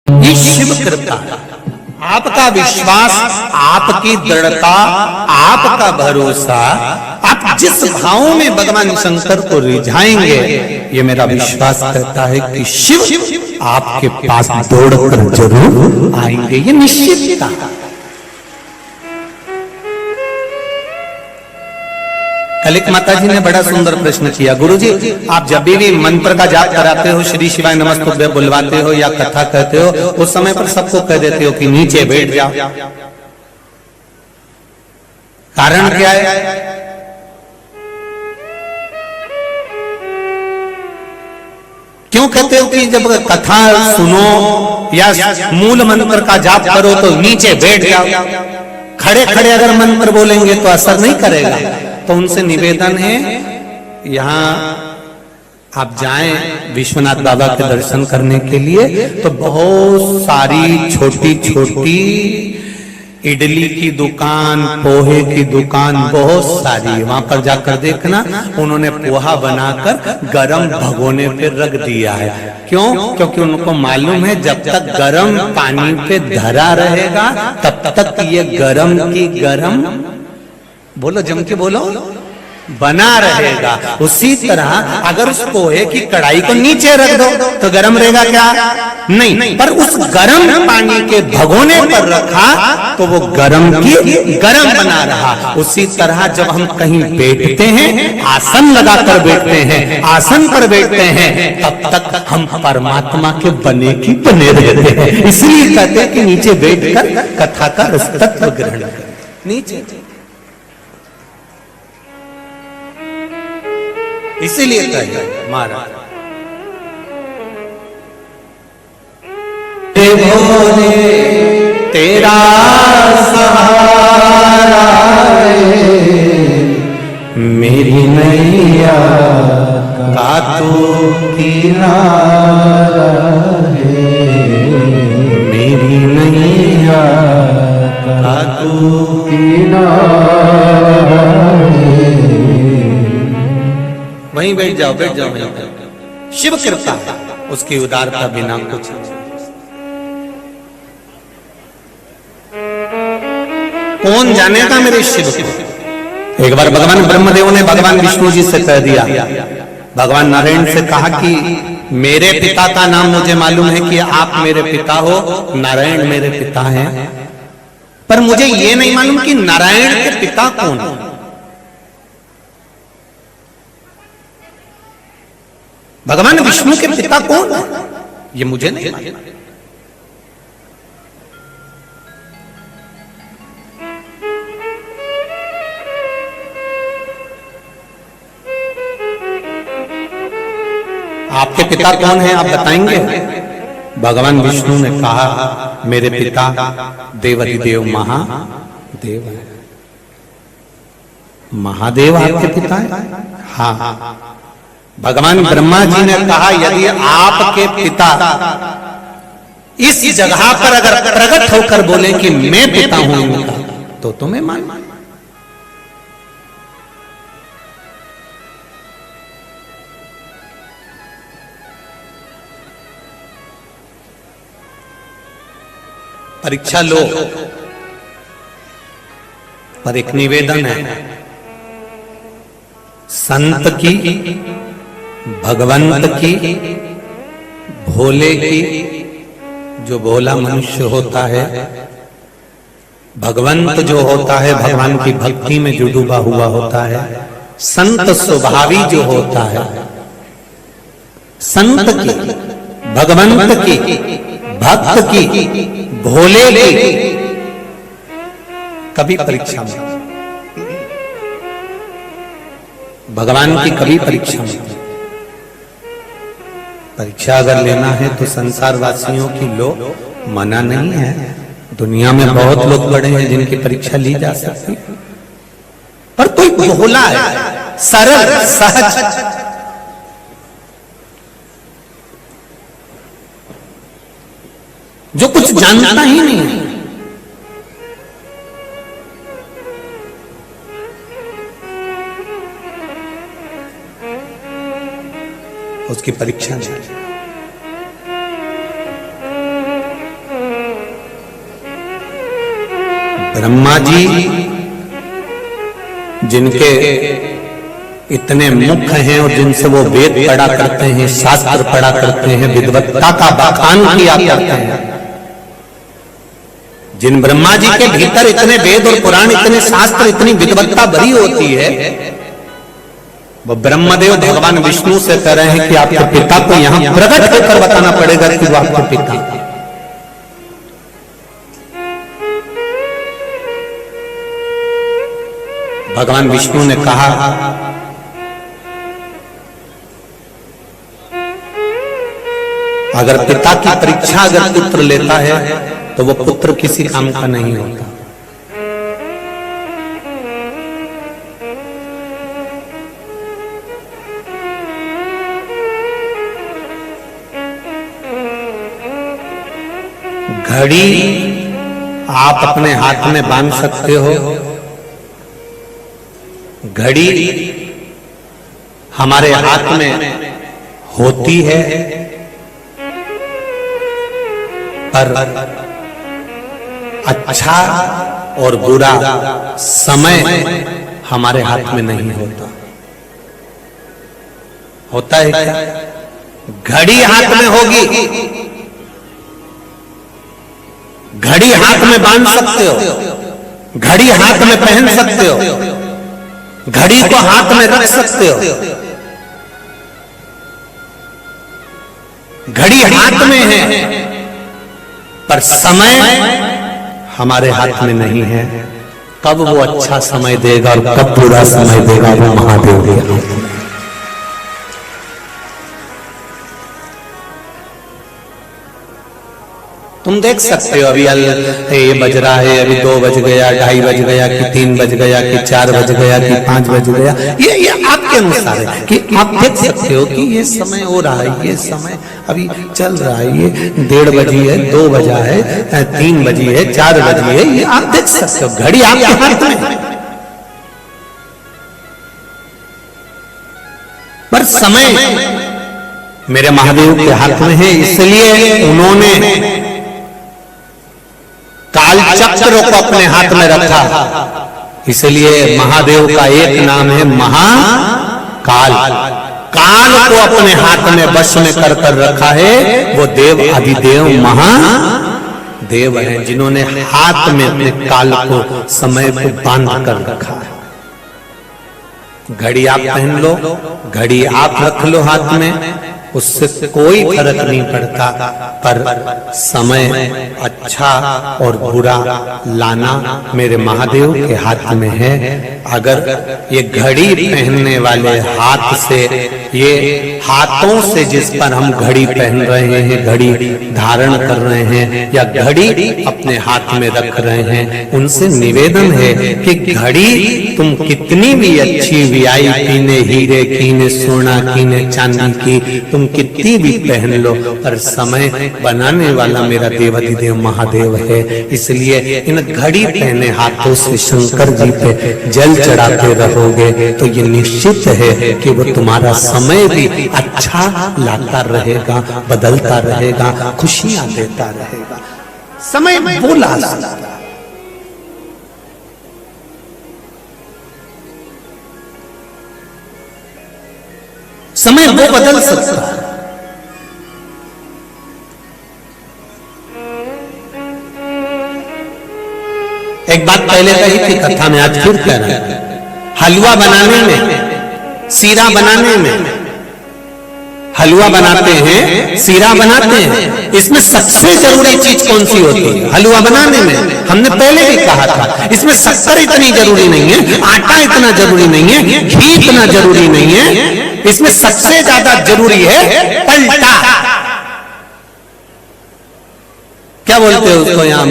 ये शिव कृपा, आपका विश्वास, आपकी दृढ़ता, आपका भरोसा, आप जिस भाव में भगवान शंकर को रिझाएंगे, ये मेरा विश्वास कहता है कि शिव आपके पास दौड़कर जरूर आएंगे। ये निश्चितता। कलिक माता जी ने बड़ा सुंदर प्रश्न किया, गुरुजी आप जब भी मंत्र का जाप कराते हो, श्री शिवाय नमस्तुभ्यं बुलवाते हो या कथा कहते हो, उस समय पर सबको कह देते हो कि नीचे बैठ जाओ। कारण क्या है? क्यों कहते हो कि जब कथा सुनो या मूल मंत्र का जाप करो तो नीचे बैठ जाओ? खड़े खड़े अगर मंत्र बोलेंगे तो असर नहीं करेगा। तो उनसे निवेदन है, यहां आप जाएं विश्वनाथ बाबा के दर्शन करने के लिए, तो बहुत सारी छोटी छोटी इडली की दुकान, पोहे की दुकान बहुत सारी, वहां पर जाकर देखना, उन्होंने पोहा बनाकर गरम भगोने पे रख दिया है। क्यों? क्योंकि उनको मालूम है जब तक गरम पानी पे धरा रहेगा तब तक ये गरम की गरम, बोलो जम के बोलो, बना रहेगा। उसी तरह अगर उस पोहे की कढ़ाई को नीचे रख दो तो गरम रहेगा क्या? नहीं, पर उस गरम पानी के भगोने पर रखा तो वो गरम की गरम बना रहा। उसी तरह जब हम कहीं बैठते हैं, आसन लगाकर बैठते हैं, आसन पर बैठते हैं, तब तक हम परमात्मा के बने की बने रहते हैं। इसलिए कहते हैं कि नीचे बैठकर कथा का रसतत्व ग्रहण करें। नीचे इसीलिए कहे महाराज भोले तेरा सहारा है, मेरी नैया का तू किनारा है, मेरी नैया का तू किनारा है। वहीं बैठ जाओ, बैठ जाओ, वहीं बैठ जाओ। शिव कृपा, उसकी उदारता बिना कुछ। कौन जानेगा मेरे शिव को? एक बार भगवान ब्रह्मदेव ने भगवान विष्णु जी से कह दिया, भगवान नारायण से कहा कि मेरे पिता का नाम मुझे मालूम है कि आप मेरे पिता हो, नारायण मेरे पिता हैं, पर मुझे ये नहीं मालूम कि नारायण के पिता कौन है। भगवान विष्णु के पिता कौन है ये मुझे नहीं मालूम। आपके पिता कौन है आप बताएंगे? भगवान विष्णु ने कहा मेरे पिता देवाधिदेव महादेव है। महादेव आपके पिता है? हाँ। भगवान ब्रह्मा जी ने कहा यदि आपके पिता इस जगह पर अगर प्रकट होकर बोले कि मैं पिता हूं इनका, तो तुम्हें मान। परीक्षा लो, पर एक निवेदन है, संत की, भगवंत की, भोले की, जो भोला मनुष्य होता है, भगवंत जो होता है भगवान की भक्ति में जो डूबा हुआ होता है, संत स्वभावी जो होता है, संत की, भगवंत की, भक्त की, भोले की कभी परीक्षा में, भगवान की कभी परीक्षा में। परीक्षा अगर लेना है तो संसार वासियों की लो, मना नहीं है। दुनिया में बहुत लोग बड़े हैं जिनकी परीक्षा ली जा सकती, पर कोई भोला है, सरल, सहज, जो कुछ जानता ही नहीं है, उसकी परीक्षा नहीं। ब्रह्मा जी जिनके इतने मुख हैं और जिनसे वो वेद पढ़ा करते हैं, शास्त्र पढ़ा करते हैं, विद्वत्ता का बखान किया करते हैं, जिन ब्रह्मा जी के भीतर इतने वेद और पुराण, इतने शास्त्र, इतनी विद्वत्ता भरी होती है, वो ब्रह्मदेव भगवान विष्णु से कह रहे हैं कि आपके पिता को यहां प्रकट होकर बताना पड़ेगा कि वो आपके पिता। भगवान विष्णु ने कहा, अगर पिता की परीक्षा अगर पुत्र लेता है तो वो पुत्र किसी काम का नहीं होता। घड़ी आप अपने हाथ में बांध सकते हो, घड़ी हमारे हाथ में होती है, पर अच्छा और बुरा समय हमारे हाथ में नहीं होता। होता है क्या? घड़ी हाथ में होगी, घड़ी हाथ में बांध सकते हो, घड़ी हाथ में पहन सकते हो, घड़ी को हाथ में रख सकते हो, घड़ी हाथ में है, पर समय हमारे हाथ में नहीं है। कब वो अच्छा समय देगा और कब बुरा समय देगा, वो महादेव देगा। तुम देख सकते हो अभी ये बज रहा है, अभी 2 बज गया, 2:30 बज गया, कि 3 बज गया, कि 4 बज गया, कि 5 बज गया। ये आपके अनुसार है कि आप देख सकते हो कि ये समय हो रहा है, ये समय अभी चल रहा है, ये 1:30 बजी है, 2 बजा है, 3 बजी है, 4 बजी है, ये आप देख सकते हो। घड़ी आपके हाथ में, पर समय मेरे महादेव के हाथ में है, इसलिए उन्होंने काल चक्र को अपने हाथ में रखा। इसलिए महादेव का एक नाम है महाकाल। काल को अपने हाथ में वश में कर रखा है। वो देव अधिदेव महादेव हैं, जिन्होंने हाथ में अपने काल को, समय को बांध कर रखा है। घड़ी आप पहन लो, घड़ी आप रख लो हाथ में, उससे कोई फर्क नहीं पड़ता, पर समय अच्छा और बुरा लाना मेरे महादेव के हाथ में है। अगर ये घड़ी पहनने वाले हाथ से, ये हाथों से जिस पर हम घड़ी पहन रहे हैं, घड़ी धारण कर रहे हैं, या घड़ी अपने हाथ में रख रहे हैं, उनसे निवेदन है कि घड़ी तुम कितनी भी अच्छी वीआईपी ने, हीरे की ने, सोना की ने, चांदी की, तुम कितनी भी पहन लो, पर समय बनाने वाला मेरा देवाधिदेव महादेव है। इसलिए इन घड़ी पहने हाथों से शंकर जी पे जल चढ़ाते रहोगे तो ये निश्चित है कि वो तुम्हारा समय भी अच्छा लाता रहेगा, बदलता रहेगा, खुशियां देता रहेगा। समय बोला समय वो बदल सकता है। एक बात पहले कही थी कथा में, आज फिर कह रहा है। हलवा बनाने में, सीरा बनाने में, हलवा बनाते हैं, सीरा बनाते हैं, इसमें सबसे जरूरी चीज कौन सी होती है? हलवा बनाने में हमने पहले भी कहा था, इसमें शक्कर इतनी जरूरी नहीं है, आटा इतना जरूरी नहीं है, घी इतना जरूरी नहीं है, इसमें सबसे ज्यादा जरूरी है पलटा। क्या बोलते हो उसको यहाँ?